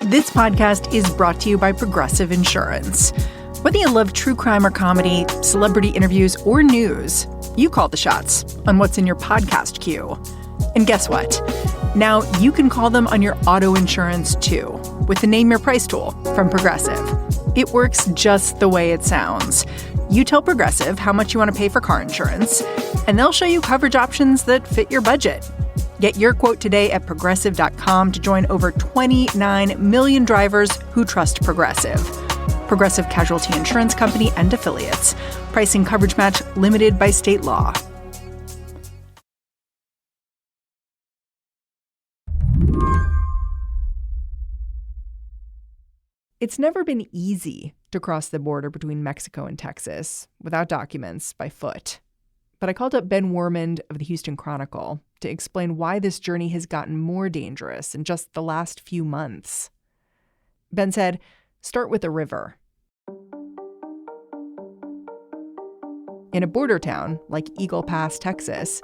This podcast is brought to you by Progressive Insurance. Whether you love true crime or comedy, celebrity interviews, or news, you call the shots on what's in your podcast queue. And guess what? Now you can call them on your auto insurance too, with the Name Your Price tool from Progressive. It works just the way it sounds. You tell Progressive how much you want to pay for car insurance, and they'll show you coverage options that fit your budget. Get your quote today at Progressive.com to join over 29 million drivers who trust Progressive. Progressive Casualty Insurance Company and Affiliates. Pricing coverage match limited by state law. It's never been easy to cross the border between Mexico and Texas without documents by foot. But I called up Ben Wermund of the Houston Chronicle to explain why this journey has gotten more dangerous in just the last few months. Ben said, start with a river. In a border town like Eagle Pass, Texas,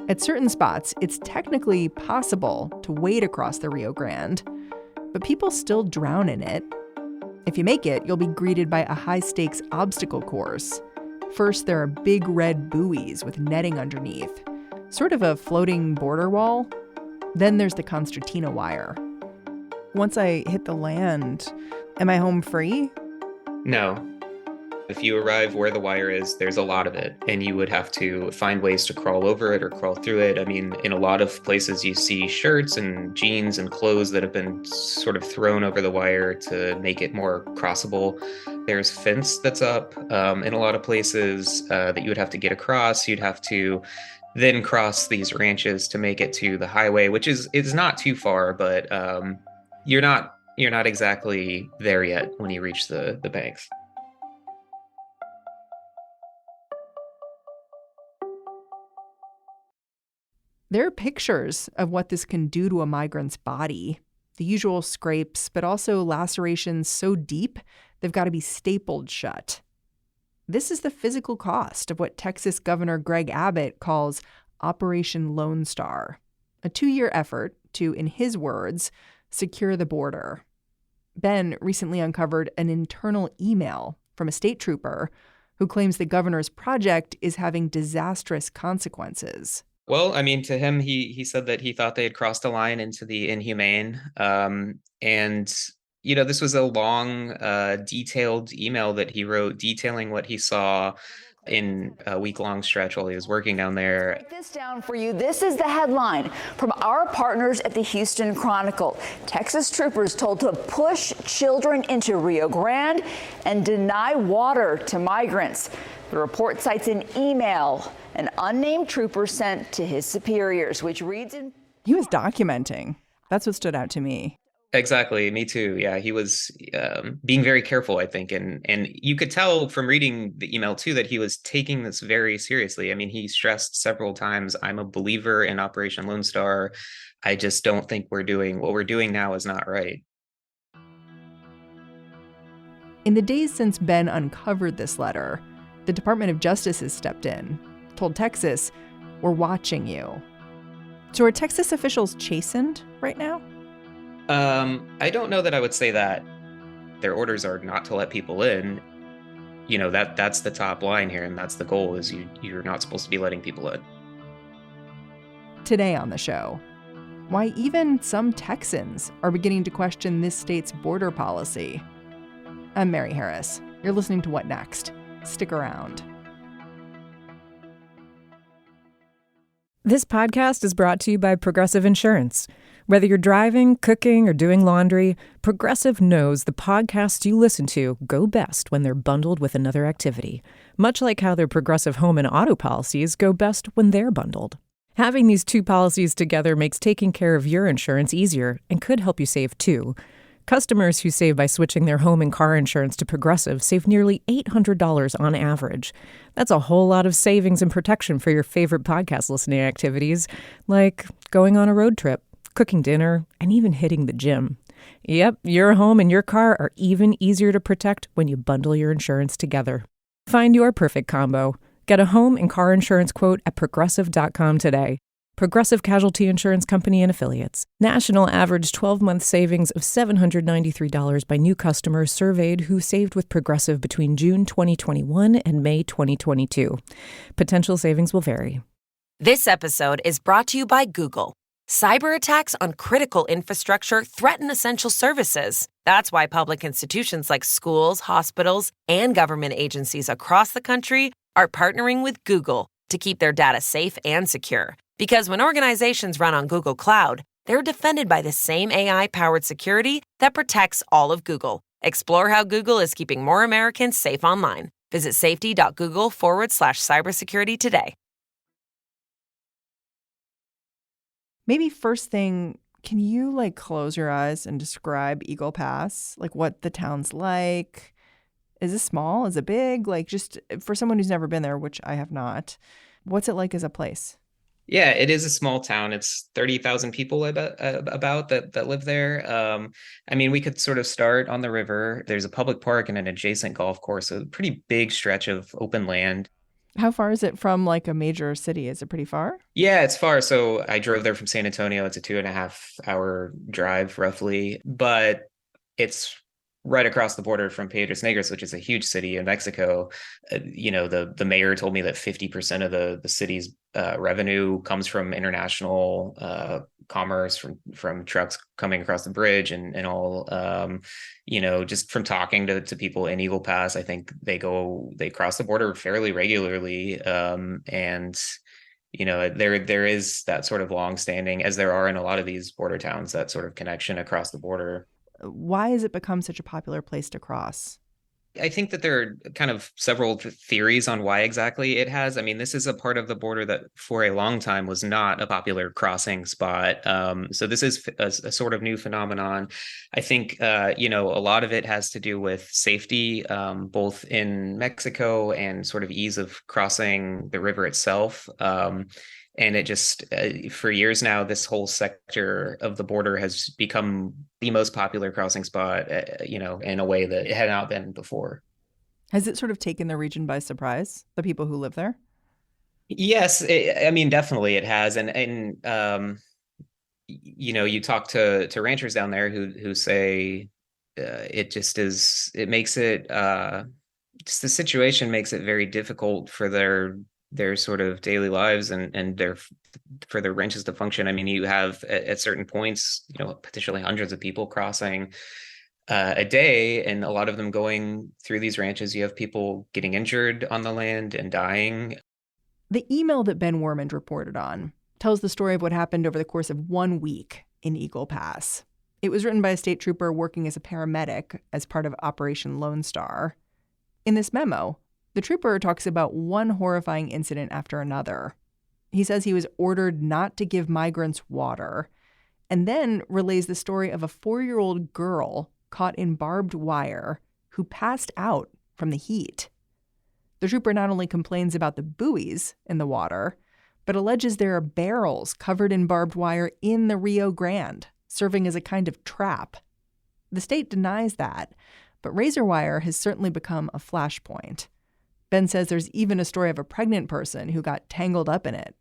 at certain spots, it's technically possible to wade across the Rio Grande, but people still drown in it. If you make it, you'll be greeted by a high-stakes obstacle course. First, there are big red buoys with netting underneath, sort of a floating border wall. Then there's the concertina wire. Once I hit the land, am I home free? No. If you arrive where the wire is, there's a lot of it, and you would have to find ways to crawl over it or crawl through it. I mean, in a lot of places you see shirts and jeans and clothes that have been sort of thrown over the wire to make it more crossable. There's fence that's up in a lot of places that you would have to get across. You'd have to then cross these ranches to make it to the highway, which is not too far, but you're not exactly there yet when you reach the banks. There are pictures of what this can do to a migrant's body. The usual scrapes, but also lacerations so deep they've got to be stapled shut. This is the physical cost of what Texas Governor Greg Abbott calls Operation Lone Star, a 2-year effort to, in his words, secure the border. Ben recently uncovered an internal email from a state trooper who claims the governor's project is having disastrous consequences. Well, I mean, to him, he said that he thought they had crossed a line into the inhumane. And, you know, this was a long, detailed email that he wrote detailing what he saw in a week-long stretch while he was working down there. Break this down for you. This is the headline from our partners at the Houston Chronicle. Texas troopers told to push children into Rio Grande and deny water to migrants. The report cites an email an unnamed trooper sent to his superiors, which reads in... He was documenting. That's what stood out to me. Exactly. Me too. Yeah, he was being very careful, I think. And you could tell from reading the email, too, that he was taking this very seriously. I mean, he stressed several times, I'm a believer in Operation Lone Star. I just don't think what we're doing now is not right. In the days since Ben uncovered this letter, the Department of Justice has stepped in, told Texas, we're watching you. So are Texas officials chastened right now? I don't know that I would say that. Their orders are not to let people in. You know, that's the top line here, and that's the goal, is you're not supposed to be letting people in. Today on the show, why even some Texans are beginning to question this state's border policy. I'm Mary Harris. You're listening to What Next? Stick around. This podcast is brought to you by Progressive Insurance. Whether you're driving, cooking, or doing laundry, Progressive knows the podcasts you listen to go best when they're bundled with another activity, much like how their Progressive home and auto policies go best when they're bundled. Having these two policies together makes taking care of your insurance easier and could help you save, too. Customers who save by switching their home and car insurance to Progressive save nearly $800 on average. That's a whole lot of savings and protection for your favorite podcast listening activities, like going on a road trip, cooking dinner, and even hitting the gym. Yep, your home and your car are even easier to protect when you bundle your insurance together. Find your perfect combo. Get a home and car insurance quote at Progressive.com today. Progressive Casualty Insurance Company and Affiliates. National average 12-month savings of $793 by new customers surveyed who saved with Progressive between June 2021 and May 2022. Potential savings will vary. This episode is brought to you by Google. Cyber attacks on critical infrastructure threaten essential services. That's why public institutions like schools, hospitals, and government agencies across the country are partnering with Google to keep their data safe and secure. Because when organizations run on Google Cloud, they're defended by the same AI-powered security that protects all of Google. Explore how Google is keeping more Americans safe online. Visit safety.google/cybersecurity today. Maybe first thing, can you close your eyes and describe Eagle Pass? What the town's like? Is it small? Is it big? Just for someone who's never been there, which I have not, what's it like as a place? Yeah, it is a small town. It's 30,000 people about that live there. We could sort of start on the river. There's a public park and an adjacent golf course, so a pretty big stretch of open land. How far is it from a major city? Is it pretty far? Yeah, it's far. So I drove there from San Antonio. It's a 2.5-hour drive roughly, but it's right across the border from Piedras Negras, which is a huge city in Mexico. The mayor told me that 50% of the city's revenue comes from international commerce, from trucks coming across the bridge and all. Just from talking to people in Eagle Pass, I think they cross the border fairly regularly. There is that sort of longstanding, as there are in a lot of these border towns, that sort of connection across the border. Why has it become such a popular place to cross? I think that there are kind of several theories on why exactly it has. This is a part of the border that for a long time was not a popular crossing spot. So this is a sort of new phenomenon. I think, a lot of it has to do with safety, both in Mexico and sort of ease of crossing the river itself. And it just, for years now, this whole sector of the border has become the most popular crossing spot, in a way that it had not been before. Has it sort of taken the region by surprise, the people who live there? Yes, definitely it has. And you talk to ranchers down there who say the situation makes it very difficult for their sort of daily lives and for their ranches to function. You have at certain points, potentially hundreds of people crossing a day, and a lot of them going through these ranches. You have people getting injured on the land and dying. The email that Ben Wermund reported on tells the story of what happened over the course of 1 week in Eagle Pass. It was written by a state trooper working as a paramedic as part of Operation Lone Star. In this memo, the trooper talks about one horrifying incident after another. He says he was ordered not to give migrants water, and then relays the story of a 4-year-old girl caught in barbed wire who passed out from the heat. The trooper not only complains about the buoys in the water, but alleges there are barrels covered in barbed wire in the Rio Grande, serving as a kind of trap. The state denies that, but razor wire has certainly become a flashpoint. Ben says there's even a story of a pregnant person who got tangled up in it.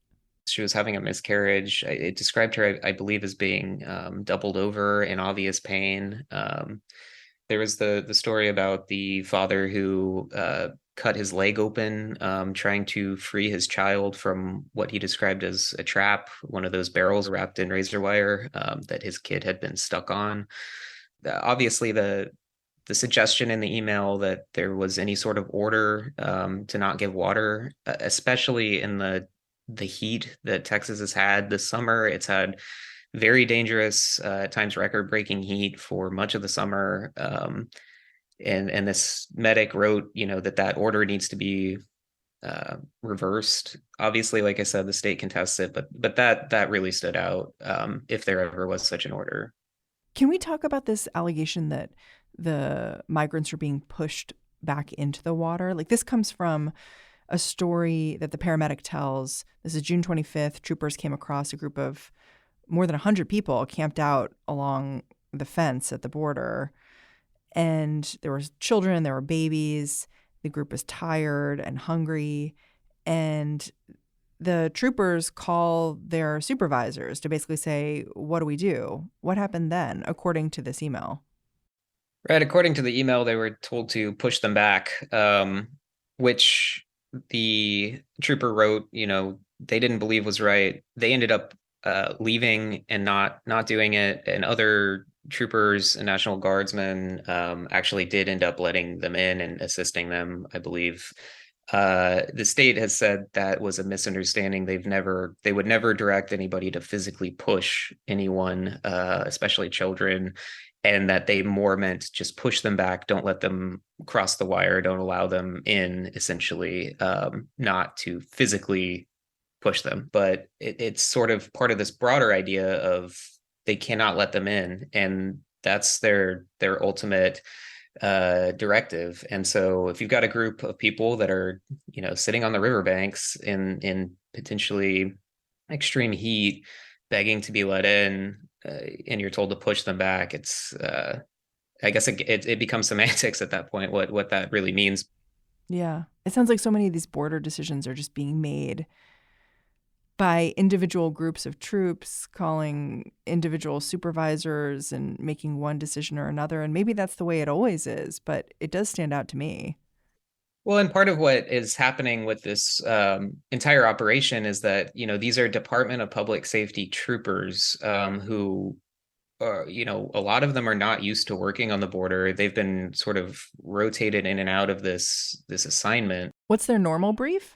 She was having a miscarriage. It described her, I believe, as being doubled over in obvious pain. There was the story about the father who cut his leg open, trying to free his child from what he described as a trap, one of those barrels wrapped in razor wire that his kid had been stuck on. Obviously, the suggestion in the email that there was any sort of order to not give water, especially in the heat that Texas has had this summer. It's had very dangerous, at times record-breaking heat for much of the summer. And this medic wrote, that order needs to be reversed. Obviously, like I said, the state contests it, but that really stood out, if there ever was such an order. Can we talk about this allegation that the migrants are being pushed back into the water? This comes from a story that the paramedic tells. This is June 25th. Troopers came across a group of more than 100 people camped out along the fence at the border. And there were children, there were babies. The group was tired and hungry. And the troopers call their supervisors to basically say, what do we do? What happened then, according to this email? Right. According to the email, they were told to push them back, which the trooper wrote, they didn't believe was right. They ended up leaving and not doing it. And other troopers and National Guardsmen actually did end up letting them in and assisting them, I believe. The state has said that was a misunderstanding. They would never direct anybody to physically push anyone, especially children, and that they more meant just push them back, don't let them cross the wire, don't allow them in, essentially, not to physically push them. But it's sort of part of this broader idea of they cannot let them in, and that's their ultimate directive. And so if you've got a group of people that are, sitting on the riverbanks in potentially extreme heat, begging to be let in, and you're told to push them back, it's I guess it becomes semantics at that point, what that really means. Yeah. It sounds like so many of these border decisions are just being made by individual groups of troops calling individual supervisors and making one decision or another. And maybe that's the way it always is, but it does stand out to me. Well, and part of what is happening with this entire operation is that, these are Department of Public Safety troopers who are, a lot of them are not used to working on the border. They've been sort of rotated in and out of this assignment. What's their normal brief?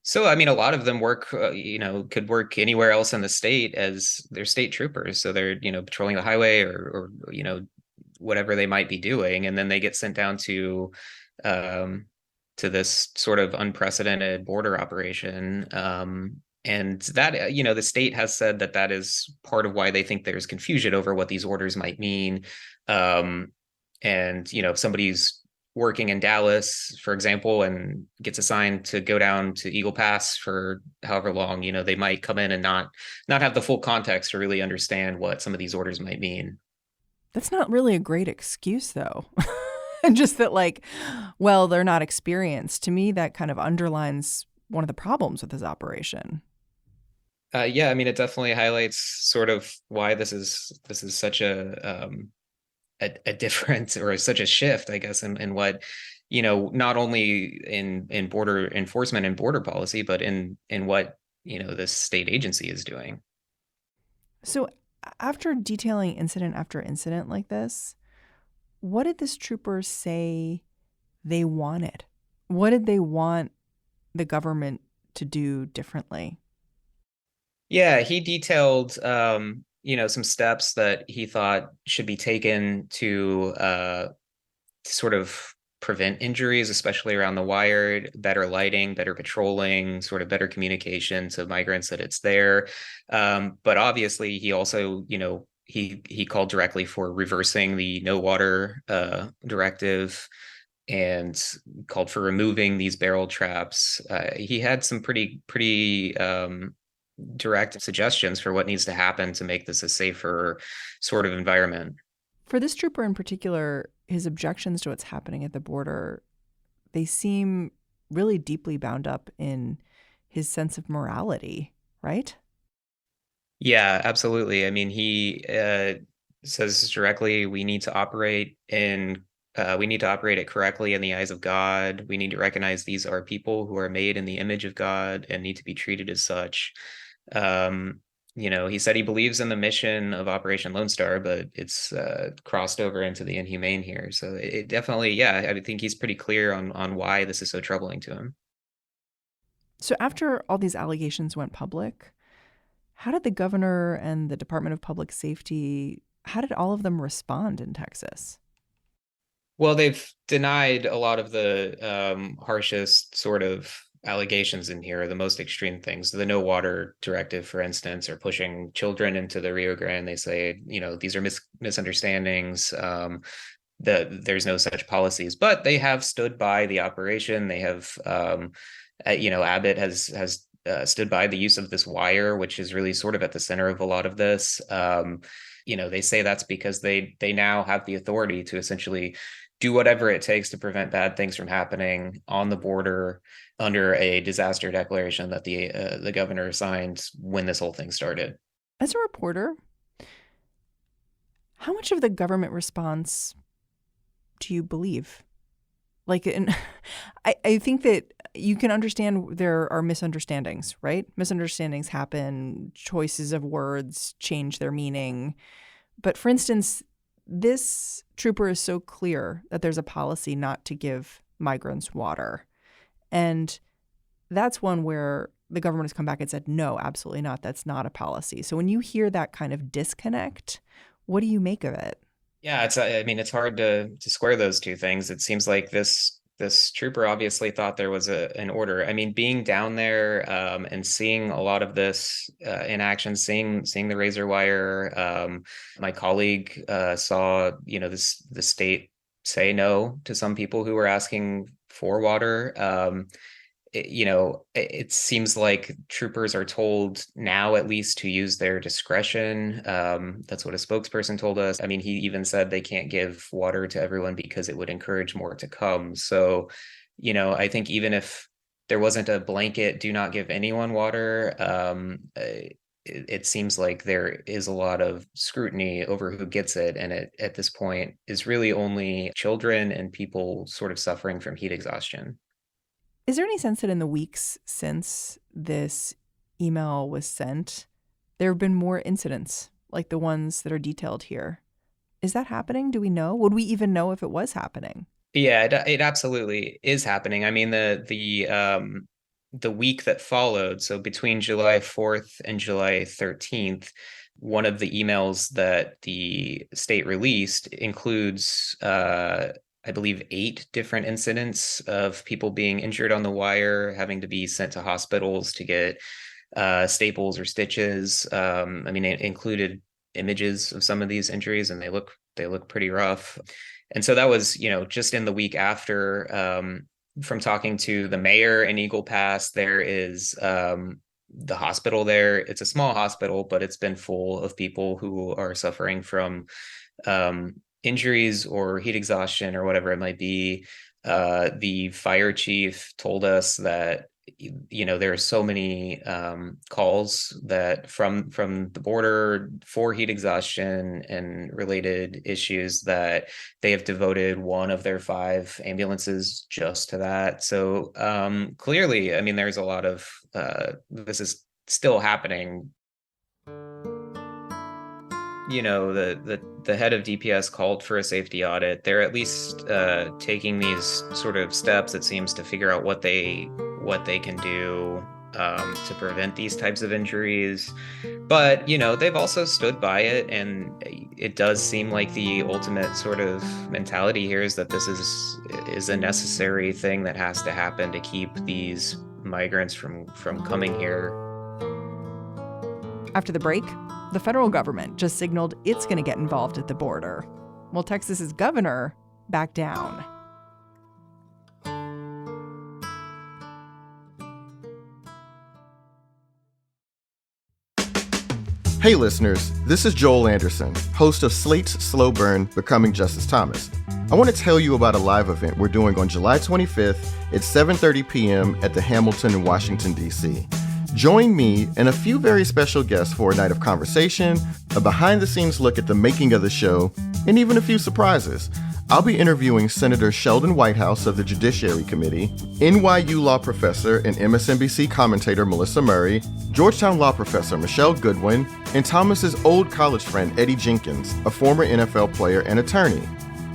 So, I mean, a lot of them work, could work anywhere else in the state as they're state troopers. So they're, patrolling the highway or whatever they might be doing. And then they get sent down to this sort of unprecedented border operation. And that, the state has said that is part of why they think there's confusion over what these orders might mean. And, if somebody's working in Dallas, for example, and gets assigned to go down to Eagle Pass for however long, they might come in and not have the full context to really understand what some of these orders might mean. That's not really a great excuse, though. Just that, they're not experienced. To me, that kind of underlines one of the problems with this operation. Yeah, I mean, it definitely highlights sort of why this is such a different, or such a shift, I guess, in what, not only in border enforcement and border policy, but in what, this state agency is doing. So after detailing incident after incident like this, what did this trooper say they wanted? What did they want the government to do differently? Yeah, he detailed, some steps that he thought should be taken to sort of prevent injuries, especially around the wire, better lighting, better patrolling, sort of better communication to migrants that it's there. But obviously, he also, he called directly for reversing the no water directive and called for removing these barrel traps. He had some pretty direct suggestions for what needs to happen to make this a safer sort of environment. For this trooper in particular, his objections to what's happening at the border, they seem really deeply bound up in his sense of morality, right? Yeah, absolutely. I mean, he says directly, we need to operate it correctly in the eyes of God. We need to recognize these are people who are made in the image of God and need to be treated as such. He said he believes in the mission of Operation Lone Star, but it's crossed over into the inhumane here. So it definitely, yeah, I think he's pretty clear on why this is so troubling to him. So after all these allegations went public, how did the governor and the Department of Public Safety, how did all of them respond in Texas? Well, they've denied a lot of the harshest sort of allegations in here, the most extreme things. The no water directive, for instance, or pushing children into the Rio Grande. They say, these are misunderstandings. There's no such policies, but they have stood by the operation. They have, Abbott has stood by the use of this wire, which is really sort of at the center of a lot of this. they say that's because they now have the authority to essentially do whatever it takes to prevent bad things from happening on the border under a disaster declaration that the governor signed when this whole thing started. As a reporter, how much of the government response do you believe? I think that you can understand there are misunderstandings, right? Misunderstandings happen, choices of words change their meaning. But for instance, this trooper is so clear that there's a policy not to give migrants water. And that's one where the government has come back and said, no, absolutely not. That's not a policy. So when you hear that kind of disconnect, what do you make of it? Yeah, it's hard to square those two things. It seems like this trooper obviously thought there was an order. I mean, being down there and seeing a lot of this in action, seeing the razor wire. My colleague saw, the state say no to some people who were asking for water. It seems like troopers are told now at least to use their discretion. That's what a spokesperson told us. I mean, he even said they can't give water to everyone because it would encourage more to come. So, I think even if there wasn't a blanket, do not give anyone water, it seems like there is a lot of scrutiny over who gets it. And it, at this point, is really only children and people sort of suffering from heat exhaustion. Is there any sense that in the weeks since this email was sent, there have been more incidents like the ones that are detailed here? Is that happening? Do we know? Would we even know if it was happening? Yeah, it absolutely is happening. I mean, the week that followed, so between July 4th and July 13th, one of the emails that the state released includes I believe 8 different incidents of people being injured on the wire, having to be sent to hospitals to get staples or stitches. It included images of some of these injuries, and they look pretty rough. And so that was, just in the week after. From talking to the mayor in Eagle Pass, there is the hospital there. It's a small hospital, but it's been full of people who are suffering from injuries or heat exhaustion or whatever it might be. The fire chief told us that there are so many calls that from the border for heat exhaustion and related issues that they have devoted one of their 5 ambulances just to that. So clearly, I mean, there's a lot of this is still happening. The head of DPS called for a safety audit. They're at least taking these sort of steps, it seems, to figure out what they can do to prevent these types of injuries. But, they've also stood by it. And it does seem like the ultimate sort of mentality here is that this is a necessary thing that has to happen to keep these migrants from coming here. After the break, the federal government just signaled it's going to get involved at the border. Well, Texas's governor backed down. Hey listeners, this is Joel Anderson, host of Slate's Slow Burn, Becoming Justice Thomas. I want to tell you about a live event we're doing on July 25th at 7:30 p.m. at the Hamilton in Washington, D.C. Join me and a few very special guests for a night of conversation, a behind-the-scenes look at the making of the show, and even a few surprises. I'll be interviewing Senator Sheldon Whitehouse of the Judiciary Committee, NYU law professor and MSNBC commentator Melissa Murray, Georgetown law professor Michelle Goodwin, and Thomas's old college friend Eddie Jenkins, a former NFL player and attorney.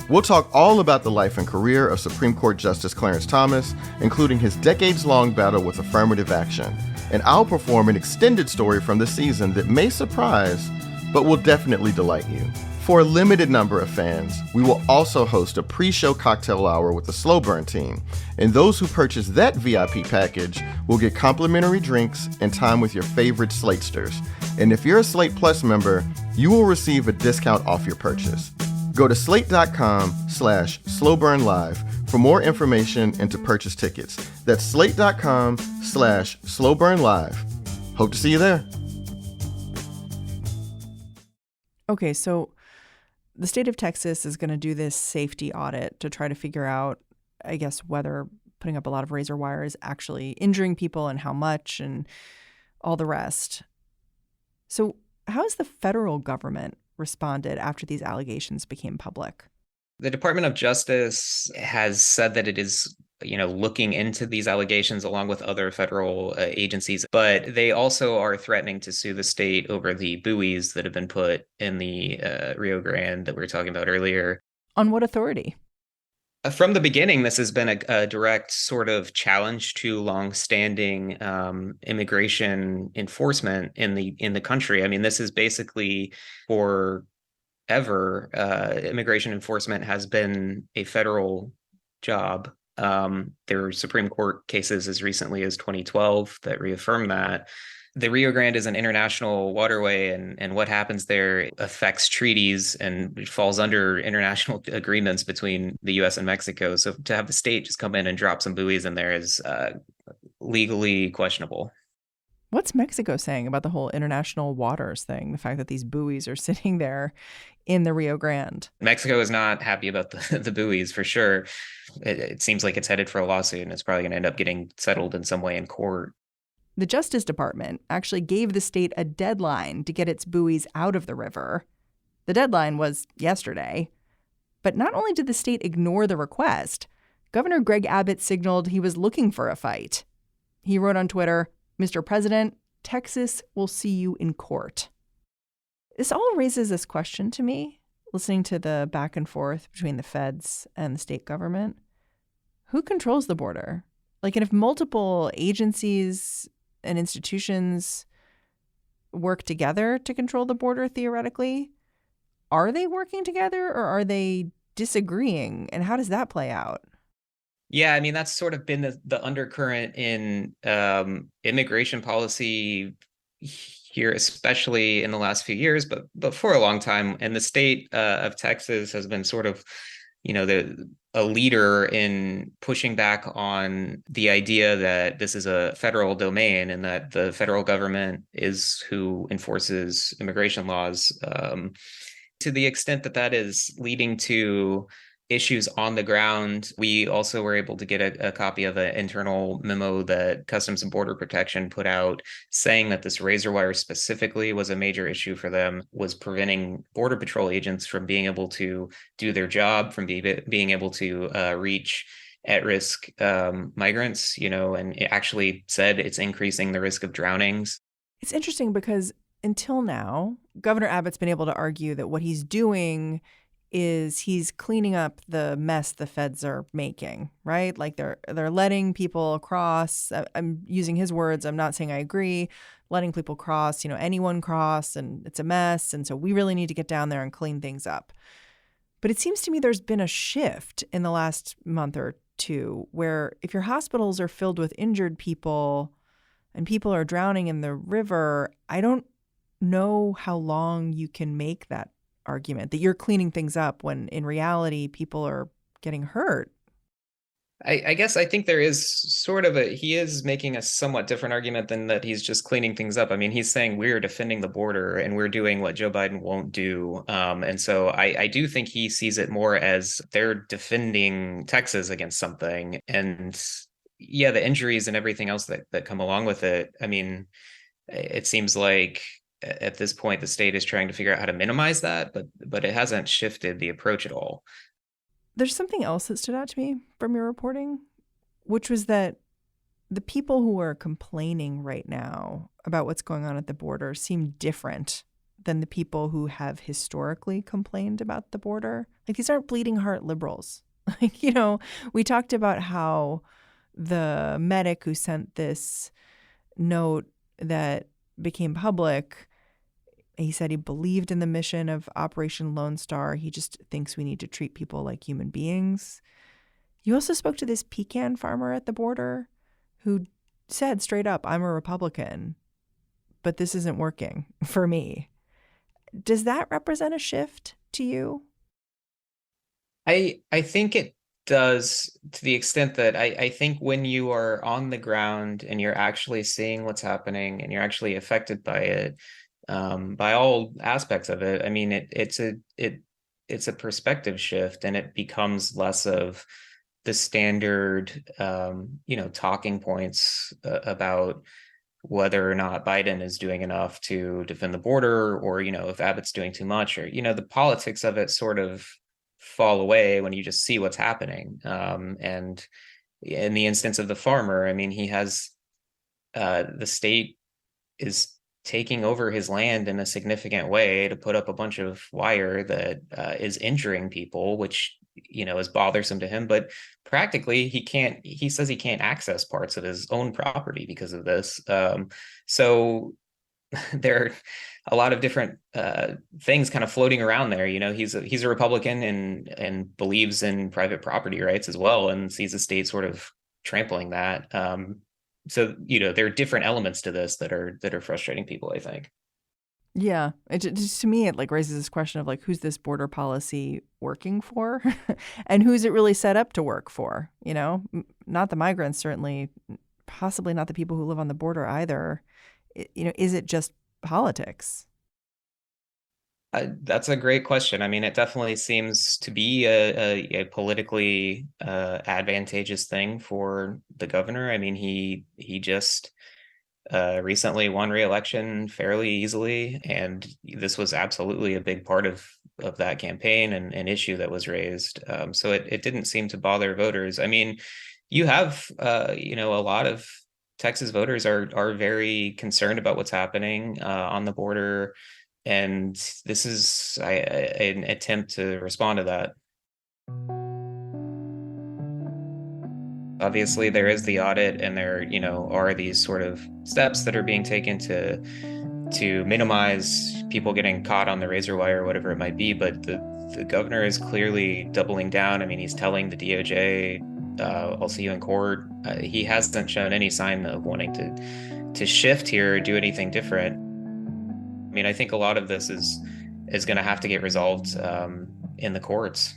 We'll talk all about the life and career of Supreme Court Justice Clarence Thomas, including his decades-long battle with affirmative action. And I'll perform an extended story from the season that may surprise, but will definitely delight you. For a limited number of fans, we will also host a pre-show cocktail hour with the Slow Burn team. And those who purchase that VIP package will get complimentary drinks and time with your favorite Slatesters. And if you're a Slate Plus member, you will receive a discount off your purchase. Go to slate.com/slowburnlive for more information and to purchase tickets. That's slate.com/slowburnlive. Hope to see you there. Okay, so the state of Texas is going to do this safety audit to try to figure out, I guess, whether putting up a lot of razor wire is actually injuring people and how much and all the rest. So how has the federal government responded after these allegations became public? The Department of Justice has said that it is, looking into these allegations along with other federal agencies, but they also are threatening to sue the state over the buoys that have been put in the Rio Grande that we were talking about earlier. On what authority? From the beginning, this has been a direct sort of challenge to longstanding immigration enforcement in the country. I mean, this is basically forever. Immigration enforcement has been a federal job. There were Supreme Court cases as recently as 2012 that reaffirm that. The Rio Grande is an international waterway, and what happens there affects treaties and falls under international agreements between the U.S. and Mexico. So to have the state just come in and drop some buoys in there is legally questionable. What's Mexico saying about the whole international waters thing, the fact that these buoys are sitting there in the Rio Grande? Mexico is not happy about the buoys, for sure. It seems like it's headed for a lawsuit, and it's probably going to end up getting settled in some way in court. The Justice Department actually gave the state a deadline to get its buoys out of the river. The deadline was yesterday. But not only did the state ignore the request, Governor Greg Abbott signaled he was looking for a fight. He wrote on Twitter, "Mr. President, Texas will see you in court." This all raises this question to me, listening to the back and forth between the feds and the state government. Who controls the border? And if multiple agencies and institutions work together to control the border, theoretically, are they working together or are they disagreeing? And how does that play out? Yeah, I mean, that's sort of been the undercurrent in immigration policy here, especially in the last few years, but for a long time. And the state of Texas has been sort of, a leader in pushing back on the idea that this is a federal domain and that the federal government is who enforces immigration laws. To the extent that that is leading to issues on the ground, we also were able to get a copy of an internal memo that Customs and Border Protection put out saying that this razor wire specifically was a major issue for them, was preventing Border Patrol agents from being able to do their job, from being able to reach at-risk migrants, and it actually said it's increasing the risk of drownings. It's interesting because until now, Governor Abbott's been able to argue that what he's doing is he's cleaning up the mess the feds are making, right? They're letting people cross. I'm using his words. I'm not saying I agree. Letting people cross, anyone cross, and it's a mess. And so we really need to get down there and clean things up. But it seems to me there's been a shift in the last month or two where if your hospitals are filled with injured people and people are drowning in the river, I don't know how long you can make that argument that you're cleaning things up when in reality people are getting hurt. I guess I think there is sort of he is making a somewhat different argument than that he's just cleaning things up. I mean, he's saying we're defending the border and we're doing what Joe Biden won't do. And so I do think he sees it more as they're defending Texas against something. And yeah, the injuries and everything else that come along with it. I mean, it seems like at this point, the state is trying to figure out how to minimize that, but it hasn't shifted the approach at all. There's something else that stood out to me from your reporting, which was that the people who are complaining right now about what's going on at the border seem different than the people who have historically complained about the border. These aren't bleeding heart liberals. We talked about how the medic who sent this note that became public, he said he believed in the mission of Operation Lone Star. He just thinks we need to treat people like human beings. You also spoke to this pecan farmer at the border who said straight up, I'm a Republican, but this isn't working for me. Does that represent a shift to you? I think it does, to the extent that I think when you are on the ground and you're actually seeing what's happening and you're actually affected by it, by all aspects of it. I mean, it's a perspective shift, and it becomes less of the standard, talking points about whether or not Biden is doing enough to defend the border, or, if Abbott's doing too much, or, the politics of it sort of fall away when you just see what's happening. And in the instance of the farmer, I mean, he has the state is taking over his land in a significant way to put up a bunch of wire that is injuring people, which is bothersome to him. But practically, he says he can't access parts of his own property because of this. So there are a lot of different things kind of floating around there. He's a Republican and believes in private property rights as well, and sees the state sort of trampling that. So there are different elements to this that are frustrating people, I think. Yeah, it just, to me, it like raises this question of like, who's this border policy working for, and who's it really set up to work for? Not the migrants, certainly, possibly not the people who live on the border either. Is it just politics? That's a great question. I mean, it definitely seems to be a politically advantageous thing for the governor. I mean, he just recently won re-election fairly easily, and this was absolutely a big part of that campaign and an issue that was raised. So it didn't seem to bother voters. I mean, you have a lot of Texas voters are very concerned about what's happening on the border, and this is an attempt to respond to that. Obviously, there is the audit, and there, are these sort of steps that are being taken to minimize people getting caught on the razor wire or whatever it might be. But the governor is clearly doubling down. I mean, he's telling the DOJ, I'll see you in court. He hasn't shown any sign of wanting to shift here or do anything different. I mean, I think a lot of this is going to have to get resolved in the courts.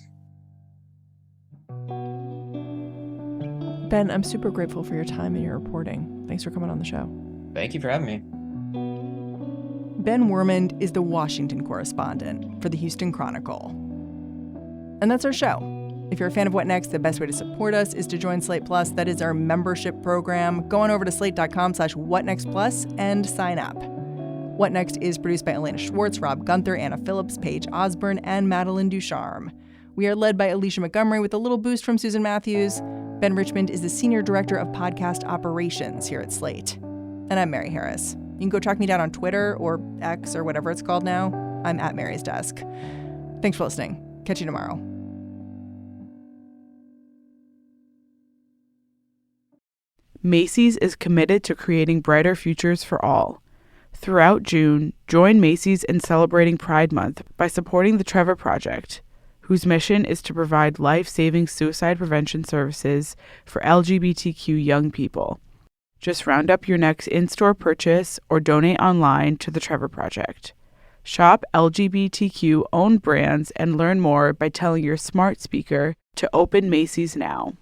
Ben, I'm super grateful for your time and your reporting. Thanks for coming on the show. Thank you for having me. Ben Wermund is the Washington correspondent for the Houston Chronicle. And that's our show. If you're a fan of What Next, the best way to support us is to join Slate Plus. That is our membership program. Go on over to slate.com/whatnextplus and sign up. What Next is produced by Elena Schwartz, Rob Gunther, Anna Phillips, Paige Osburn, and Madeline Ducharme. We are led by Alicia Montgomery with a little boost from Susan Matthews. Ben Richmond is the Senior Director of Podcast Operations here at Slate. And I'm Mary Harris. You can go track me down on Twitter or X or whatever it's called now. I'm at Mary's Desk. Thanks for listening. Catch you tomorrow. Macy's is committed to creating brighter futures for all. Throughout June, join Macy's in celebrating Pride Month by supporting the Trevor Project, whose mission is to provide life-saving suicide prevention services for LGBTQ young people. Just round up your next in-store purchase or donate online to the Trevor Project. Shop LGBTQ-owned brands and learn more by telling your smart speaker to open Macy's now.